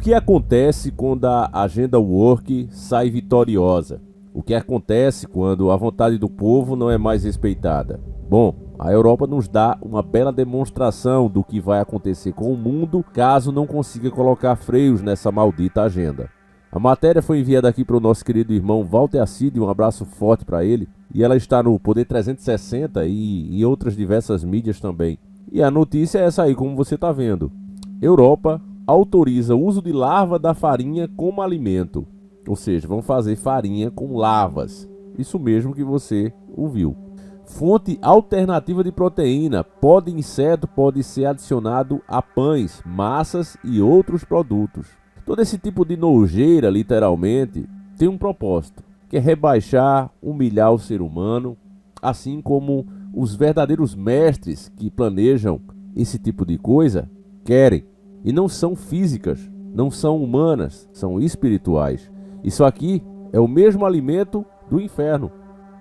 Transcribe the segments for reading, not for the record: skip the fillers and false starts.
que acontece quando a agenda woke sai vitoriosa? O que acontece quando a vontade do povo não é mais respeitada? Bom, a Europa nos dá uma bela demonstração do que vai acontecer com o mundo caso não consiga colocar freios nessa maldita agenda. A matéria foi enviada aqui para o nosso querido irmão Walter Assídio, um abraço forte para ele, e ela está no Poder 360 e em outras diversas mídias também. E a notícia é essa aí, como você está vendo. Europa autoriza o uso de larva da farinha como alimento. Ou seja, vão fazer farinha com larvas. Isso mesmo que você ouviu. Fonte alternativa de proteína. Pó de inseto pode ser adicionado a pães, massas e outros produtos. Todo esse tipo de nojeira, literalmente, tem um propósito, que é rebaixar, humilhar o ser humano, assim como os verdadeiros mestres que planejam esse tipo de coisa querem. E não são físicas, não são humanas, são espirituais. Isso aqui é o mesmo alimento do inferno.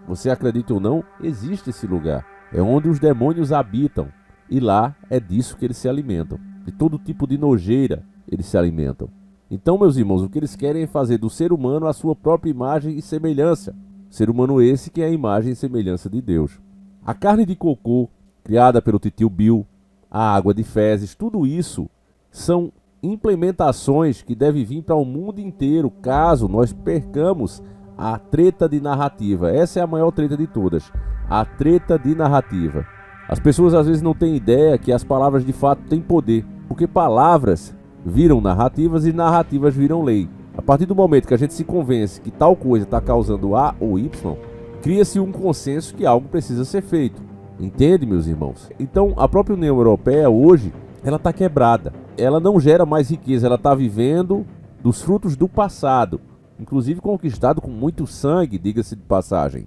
Você acredita ou não, existe esse lugar. É onde os demônios habitam. E lá é disso que eles se alimentam. De todo tipo de nojeira eles se alimentam. Então, meus irmãos, o que eles querem é fazer do ser humano a sua própria imagem e semelhança. Ser humano esse que é a imagem e semelhança de Deus. A carne de cocô, criada pelo titio Bill, a água de fezes, tudo isso são implementações que devem vir para o mundo inteiro, caso nós percamos a treta de narrativa. Essa é a maior treta de todas, a treta de narrativa. As pessoas às vezes não têm ideia que as palavras de fato têm poder, porque palavras viram narrativas e narrativas viram lei. A partir do momento que a gente se convence que tal coisa está causando A ou Y, cria-se um consenso que algo precisa ser feito. Entende, meus irmãos? Então, a própria União Europeia hoje, ela está quebrada. Ela não gera mais riqueza, ela está vivendo dos frutos do passado, inclusive conquistado com muito sangue, diga-se de passagem.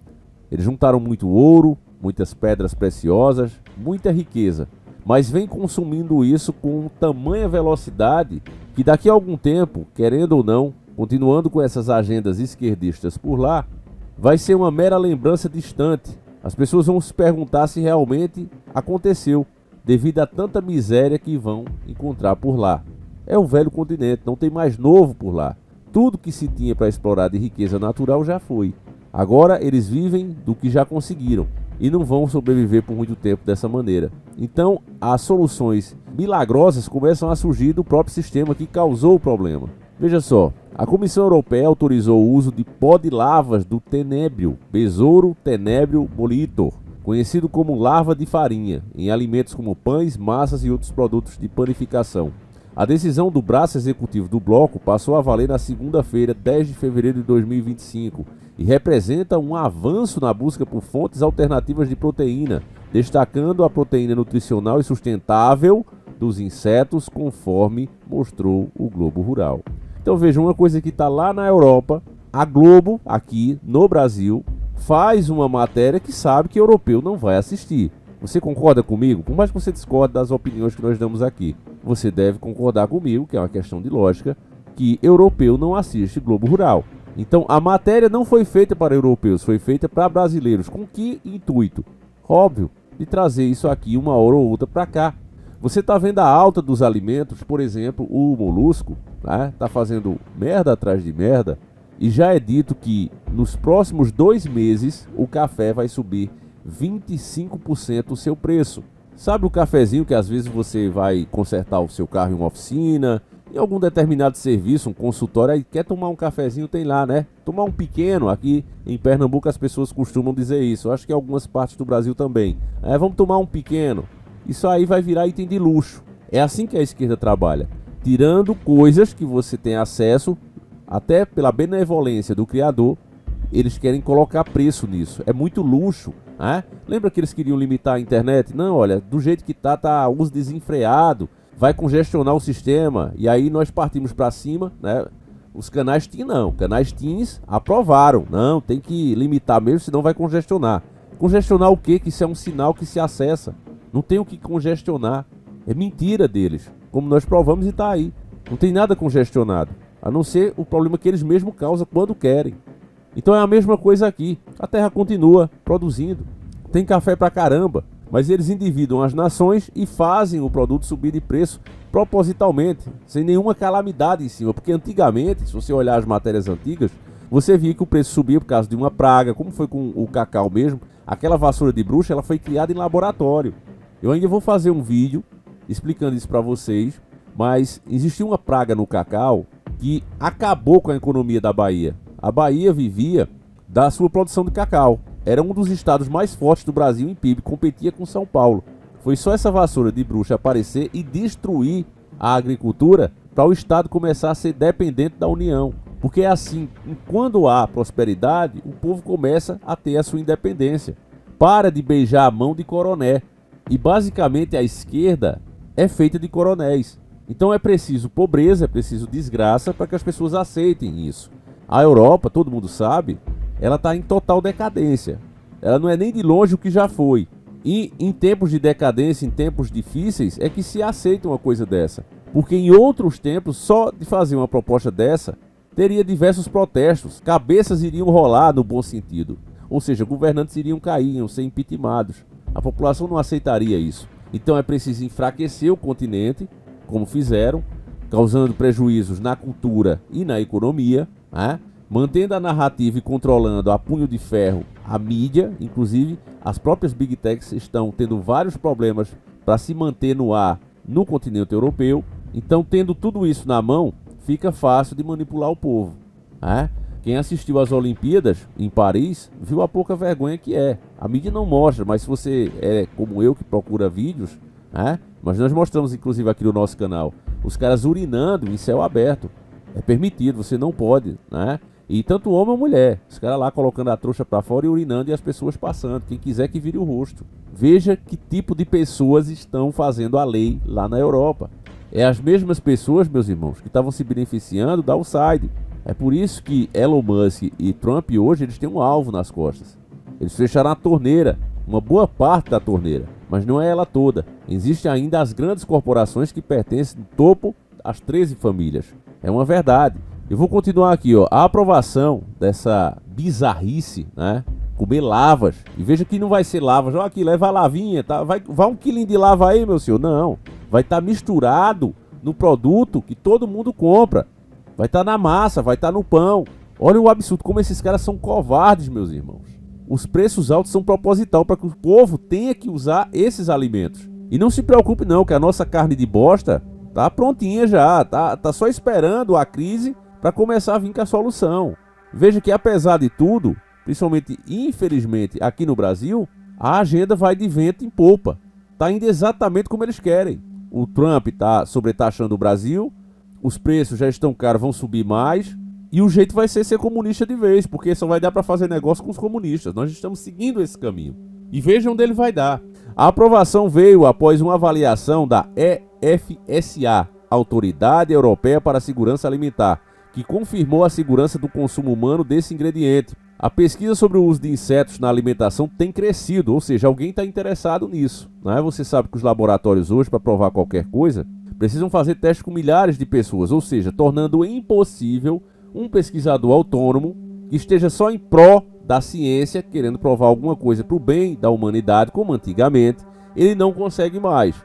Eles juntaram muito ouro, muitas pedras preciosas, muita riqueza, mas vem consumindo isso com tamanha velocidade que daqui a algum tempo, querendo ou não, continuando com essas agendas esquerdistas por lá, vai ser uma mera lembrança distante. As pessoas vão se perguntar se realmente aconteceu, devido a tanta miséria que vão encontrar por lá. É o velho continente, não tem mais novo por lá. Tudo que se tinha para explorar de riqueza natural já foi. Agora eles vivem do que já conseguiram e não vão sobreviver por muito tempo dessa maneira. Então, as soluções milagrosas começam a surgir do próprio sistema que causou o problema. Veja só, a Comissão Europeia autorizou o uso de pó de larvas do tenebrio, Besouro tenebrio molitor, conhecido como larva de farinha, em alimentos como pães, massas e outros produtos de panificação. A decisão do braço executivo do bloco passou a valer na segunda-feira, 10 de fevereiro de 2025, e representa um avanço na busca por fontes alternativas de proteína, destacando a proteína nutricional e sustentável dos insetos, conforme mostrou o Globo Rural. Então vejam, uma coisa que está lá na Europa, a Globo, aqui no Brasil, faz uma matéria que sabe que europeu não vai assistir. Você concorda comigo? Por mais que você discorde das opiniões que nós damos aqui, você deve concordar comigo, que é uma questão de lógica, que europeu não assiste Globo Rural. Então a matéria não foi feita para europeus, foi feita para brasileiros. Com que intuito? Óbvio, de trazer isso aqui uma hora ou outra para cá. Você está vendo a alta dos alimentos, por exemplo, o molusco, tá fazendo merda atrás de merda, e já é dito que nos próximos 2 meses o café vai subir 25% o seu preço. Sabe o cafezinho que às vezes você vai consertar o seu carro em uma oficina, em algum determinado serviço, um consultório, aí quer tomar um cafezinho, tem lá, né? Tomar um pequeno, aqui em Pernambuco as pessoas costumam dizer isso, eu acho que em algumas partes do Brasil também. Vamos tomar um pequeno. Isso aí vai virar item de luxo. É assim que a esquerda trabalha, tirando coisas que você tem acesso, até pela benevolência do criador, eles querem colocar preço nisso. É muito luxo. Lembra que eles queriam limitar a internet? Não, olha, do jeito que tá uso desenfreado, vai congestionar o sistema, e aí nós partimos para cima, né? Os canais TIM não, canais TIMs aprovaram, não, tem que limitar mesmo, senão vai congestionar. Congestionar o quê? Que isso é um sinal que se acessa, não tem o que congestionar, é mentira deles, como nós provamos e tá aí, não tem nada congestionado, a não ser o problema que eles mesmos causam quando querem. Então é a mesma coisa aqui, a terra continua produzindo, tem café pra caramba, mas eles endividam as nações e fazem o produto subir de preço propositalmente, sem nenhuma calamidade em cima, porque antigamente, se você olhar as matérias antigas, você via que o preço subia por causa de uma praga, como foi com o cacau mesmo. Aquela vassoura de bruxa, ela foi criada em laboratório. Eu ainda vou fazer um vídeo explicando isso para vocês, mas existia uma praga no cacau que acabou com a economia da Bahia. A Bahia vivia da sua produção de cacau. Era um dos estados mais fortes do Brasil em PIB, competia com São Paulo. Foi só essa vassoura de bruxa aparecer e destruir a agricultura para o estado começar a ser dependente da União. Porque é assim, quando há prosperidade, o povo começa a ter a sua independência. Para de beijar a mão de coroné. E basicamente a esquerda é feita de coronéis. Então é preciso pobreza, é preciso desgraça para que as pessoas aceitem isso. A Europa, todo mundo sabe, ela está em total decadência. Ela não é nem de longe o que já foi. E em tempos de decadência, em tempos difíceis, é que se aceita uma coisa dessa. Porque em outros tempos, só de fazer uma proposta dessa, teria diversos protestos. Cabeças iriam rolar no bom sentido. Ou seja, governantes iriam cair, iam ser impeachmentados. A população não aceitaria isso. Então é preciso enfraquecer o continente, como fizeram, causando prejuízos na cultura e na economia, né? Mantendo a narrativa e controlando a punho de ferro a mídia. Inclusive as próprias Big Techs estão tendo vários problemas para se manter no ar no continente europeu. Então, tendo tudo isso na mão, fica fácil de manipular o povo, né? Quem assistiu às Olimpíadas em Paris viu a pouca vergonha que é. A mídia não mostra, mas se você é como eu que procura vídeos, né? Mas nós mostramos inclusive aqui no nosso canal, os caras urinando em céu aberto. É permitido, você não pode, né? E tanto homem ou mulher, os caras lá colocando a trouxa para fora e urinando e as pessoas passando. Quem quiser que vire o rosto. Veja que tipo de pessoas estão fazendo a lei lá na Europa. É as mesmas pessoas, meus irmãos, que estavam se beneficiando da outside. É por isso que Elon Musk e Trump hoje eles têm um alvo nas costas. Eles fecharam a torneira, uma boa parte da torneira, mas não é ela toda. Existem ainda as grandes corporações que pertencem no topo às 13 famílias. É uma verdade. Eu vou continuar aqui, ó. A aprovação dessa bizarrice, né? Comer lavas. E veja que não vai ser lavas. Olha aqui, leva a lavinha, tá? Vai 1 quilinho de lava aí, meu senhor. Não. Vai estar misturado no produto que todo mundo compra. Vai estar na massa, vai estar no pão. Olha o absurdo, como esses caras são covardes, meus irmãos. Os preços altos são proposital para que o povo tenha que usar esses alimentos. E não se preocupe não, que a nossa carne de bosta tá prontinha já. Tá só esperando a crise para começar a vir com a solução. Veja que apesar de tudo, principalmente infelizmente aqui no Brasil, a agenda vai de vento em popa. Tá indo exatamente como eles querem. O Trump tá sobretaxando o Brasil, os preços já estão caros, vão subir mais, e o jeito vai ser comunista de vez, porque só vai dar para fazer negócio com os comunistas. Nós estamos seguindo esse caminho. E veja onde ele vai dar. A aprovação veio após uma avaliação da EFSA, Autoridade Europeia para a Segurança Alimentar, que confirmou a segurança do consumo humano desse ingrediente. A pesquisa sobre o uso de insetos na alimentação tem crescido, ou seja, alguém está interessado nisso, né? Você sabe que os laboratórios hoje, para provar qualquer coisa, precisam fazer testes com milhares de pessoas, ou seja, tornando impossível um pesquisador autônomo que esteja só em pró da ciência, querendo provar alguma coisa para o bem da humanidade, como antigamente, ele não consegue mais.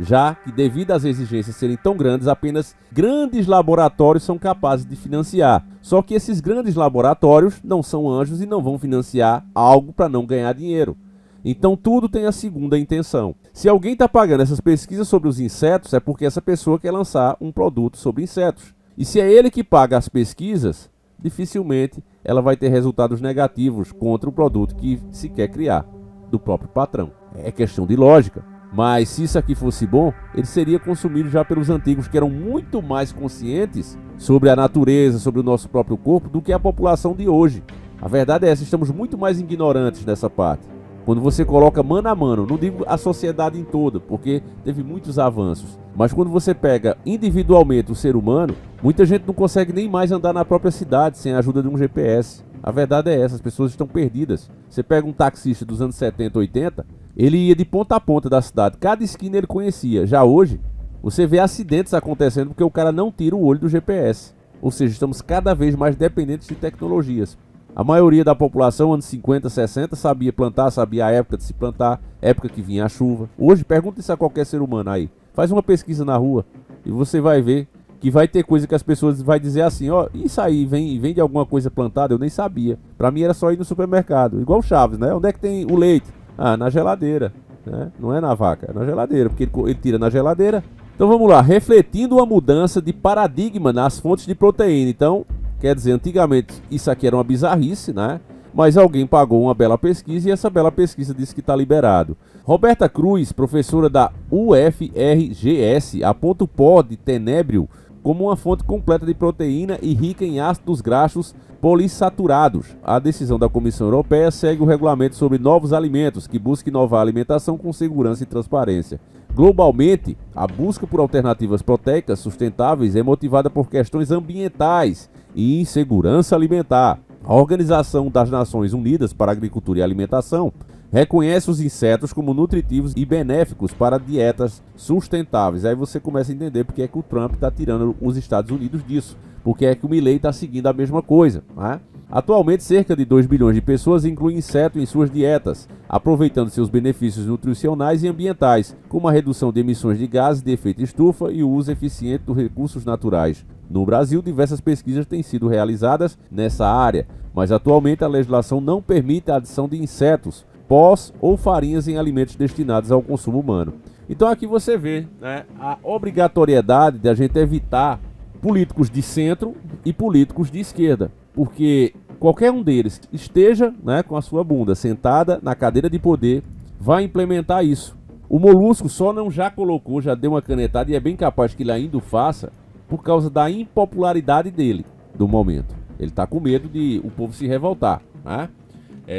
Já que, devido às exigências serem tão grandes, apenas grandes laboratórios são capazes de financiar. Só que esses grandes laboratórios não são anjos e não vão financiar algo para não ganhar dinheiro. Então tudo tem a segunda intenção. Se alguém está pagando essas pesquisas sobre os insetos, é porque essa pessoa quer lançar um produto sobre insetos. E se é ele que paga as pesquisas, dificilmente ela vai ter resultados negativos contra o produto que se quer criar, do próprio patrão. É questão de lógica. Mas se isso aqui fosse bom, ele seria consumido já pelos antigos, que eram muito mais conscientes sobre a natureza, sobre o nosso próprio corpo, do que a população de hoje. A verdade é essa, estamos muito mais ignorantes nessa parte. Quando você coloca mano a mano, não digo a sociedade em toda, porque teve muitos avanços, mas quando você pega individualmente o ser humano, muita gente não consegue nem mais andar na própria cidade sem a ajuda de um GPS. A verdade é essa, as pessoas estão perdidas. Você pega um taxista dos anos 70, 80, ele ia de ponta a ponta da cidade, cada esquina ele conhecia. Já hoje, você vê acidentes acontecendo porque o cara não tira o olho do GPS. Ou seja, estamos cada vez mais dependentes de tecnologias. A maioria da população, anos 50, 60, sabia plantar, sabia a época de se plantar, época que vinha a chuva. Hoje, pergunta isso a qualquer ser humano aí. Faz uma pesquisa na rua. e você vai ver que vai ter coisa que as pessoas vai dizer assim, ó, isso aí vem de alguma coisa plantada, eu nem sabia. Pra mim era só ir no supermercado, igual o Chaves, né? Onde é que tem o leite? Ah, na geladeira, né? Não é na vaca, é na geladeira, porque ele tira na geladeira. Então vamos lá, refletindo uma mudança de paradigma nas fontes de proteína. Então, quer dizer, antigamente isso aqui era uma bizarrice, né? Mas alguém pagou uma bela pesquisa e essa bela pesquisa disse que está liberado. Roberta Cruz, professora da UFRGS, aponta o pó de tenebrio como uma fonte completa de proteína e rica em ácidos graxos polissaturados. A decisão da Comissão Europeia segue o regulamento sobre novos alimentos, que busca inovar a alimentação com segurança e transparência. Globalmente, a busca por alternativas proteicas sustentáveis é motivada por questões ambientais e insegurança alimentar. A Organização das Nações Unidas para a Agricultura e Alimentação reconhece os insetos como nutritivos e benéficos para dietas sustentáveis. Aí você começa a entender porque é que o Trump está tirando os Estados Unidos disso. Porque é que o Milley está seguindo a mesma coisa, né? Atualmente, cerca de 2 bilhões de pessoas incluem inseto em suas dietas, aproveitando seus benefícios nutricionais e ambientais, como a redução de emissões de gases de efeito estufa e o uso eficiente dos recursos naturais. No Brasil, diversas pesquisas têm sido realizadas nessa área, mas atualmente a legislação não permite a adição de insetos, pós ou farinhas em alimentos destinados ao consumo humano. Então aqui você vê, né, a obrigatoriedade de a gente evitar políticos de centro e políticos de esquerda, porque qualquer um deles esteja, né, com a sua bunda sentada na cadeira de poder, vai implementar isso. O Molusco só não já colocou, já deu uma canetada e é bem capaz que ele ainda o faça por causa da impopularidade dele, do momento. Ele está com medo de o povo se revoltar, né?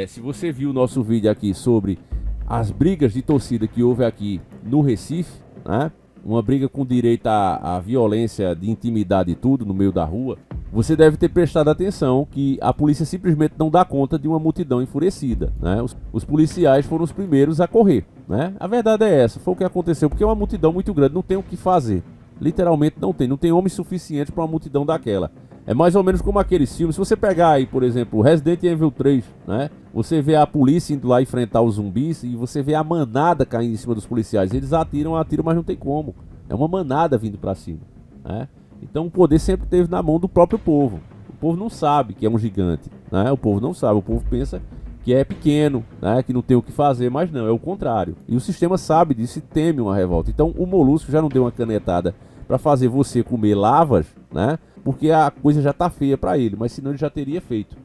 Se você viu o nosso vídeo aqui sobre as brigas de torcida que houve aqui no Recife, né? Uma briga com direito à violência de intimidade e tudo no meio da rua, você deve ter prestado atenção que a polícia simplesmente não dá conta de uma multidão enfurecida, né? Os policiais foram os primeiros a correr, né? A verdade é essa, foi o que aconteceu, porque é uma multidão muito grande, não tem o que fazer. Literalmente não tem homem suficiente para uma multidão daquela. É mais ou menos como aqueles filmes. Se você pegar aí, por exemplo, Resident Evil 3, né? Você vê a polícia indo lá enfrentar os zumbis e você vê a manada caindo em cima dos policiais. Eles atiram, mas não tem como. É uma manada vindo para cima, né? Então o poder sempre esteve na mão do próprio povo. O povo não sabe que é um gigante, né? O povo não sabe, o povo pensa que é pequeno, né? Que não tem o que fazer, mas não, é o contrário. E o sistema sabe disso e teme uma revolta. Então o Molusco já não deu uma canetada para fazer você comer lavas, né? Porque a coisa já tá feia para ele, mas senão ele já teria feito,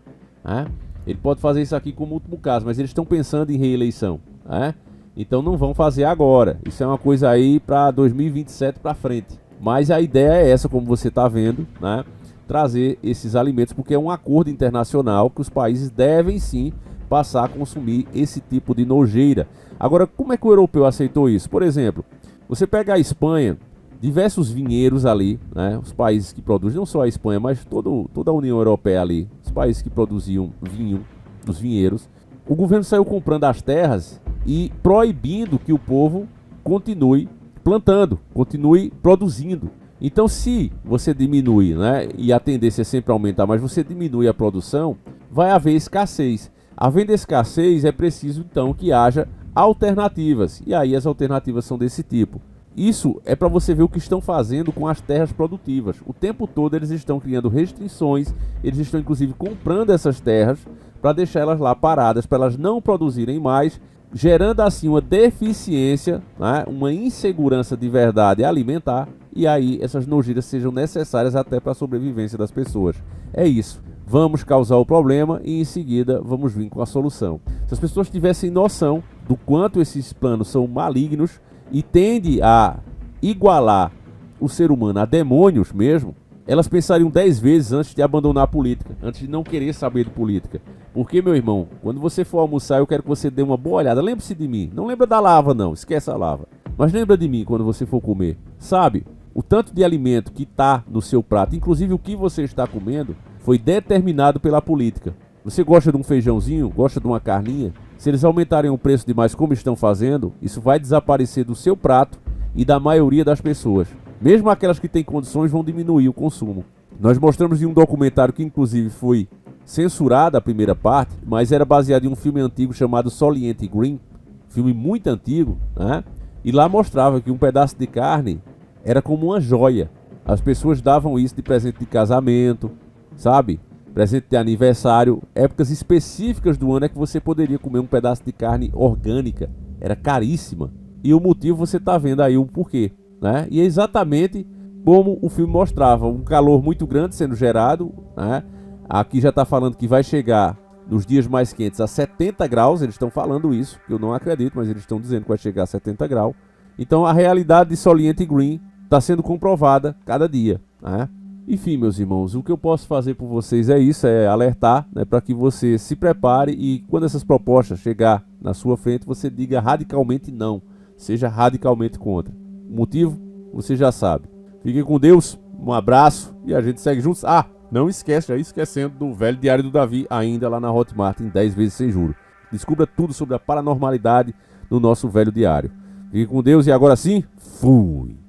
né? Ele pode fazer isso aqui como último caso, mas eles estão pensando em reeleição, né? Então não vão fazer agora. Isso é uma coisa aí para 2027 para frente. Mas a ideia é essa, como você está vendo, né? Trazer esses alimentos, porque é um acordo internacional que os países devem sim passar a consumir esse tipo de nojeira. Agora, como é que o europeu aceitou isso? Por exemplo, você pega a Espanha, diversos vinheiros ali, né? Os países que produzem, não só a Espanha, mas toda a União Europeia ali, os países que produziam vinho, os vinheiros. O governo saiu comprando as terras e proibindo que o povo continue plantando, continue produzindo. Então, se você diminui, né, e a tendência é sempre aumentar, mas você diminui a produção, vai haver escassez. Havendo escassez, é preciso então que haja alternativas. E aí as alternativas são desse tipo. Isso é para você ver o que estão fazendo com as terras produtivas. O tempo todo eles estão criando restrições, eles estão inclusive comprando essas terras para deixar elas lá paradas, para elas não produzirem mais, gerando assim uma deficiência, né, uma insegurança de verdade alimentar, e aí essas nojeiras sejam necessárias até para a sobrevivência das pessoas. É isso. Vamos causar o problema e em seguida vamos vir com a solução. Se as pessoas tivessem noção do quanto esses planos são malignos, e tende a igualar o ser humano a demônios mesmo, elas pensariam 10 vezes antes de abandonar a política, antes de não querer saber de política. Porque, meu irmão, quando você for almoçar, eu quero que você dê uma boa olhada. Lembre-se de mim. Não lembra da lava, não. Esquece a lava. Mas lembra de mim quando você for comer. Sabe, o tanto de alimento que está no seu prato, inclusive o que você está comendo, foi determinado pela política. Você gosta de um feijãozinho? Gosta de uma carninha? Se eles aumentarem o preço demais como estão fazendo, isso vai desaparecer do seu prato e da maioria das pessoas. Mesmo aquelas que têm condições vão diminuir o consumo. Nós mostramos em um documentário que inclusive foi censurada a primeira parte, mas era baseado em um filme antigo chamado Soylent Green, filme muito antigo, né? E lá mostrava que um pedaço de carne era como uma joia. As pessoas davam isso de presente de casamento, sabe? Presente de aniversário. Épocas específicas do ano é que você poderia comer um pedaço de carne orgânica. Era caríssima. E o motivo você tá vendo aí o porquê, né? E é exatamente como o filme mostrava. Um calor muito grande sendo gerado, né? Aqui já tá falando que vai chegar nos dias mais quentes a 70 graus. Eles estão falando isso, que eu não acredito, mas eles estão dizendo que vai chegar a 70 graus. Então a realidade de Solient Green está sendo comprovada cada dia, né? Enfim, meus irmãos, o que eu posso fazer por vocês é isso, é alertar, né, para que você se prepare e quando essas propostas chegar na sua frente, você diga radicalmente não, seja radicalmente contra. O motivo, você já sabe. Fiquem com Deus, um abraço e a gente segue juntos. Ah, não esquece, já esquecendo do velho Diário do Davi, ainda lá na Hotmart, em 10 vezes sem juros. Descubra tudo sobre a paranormalidade no nosso velho diário. Fiquem com Deus e agora sim, fui!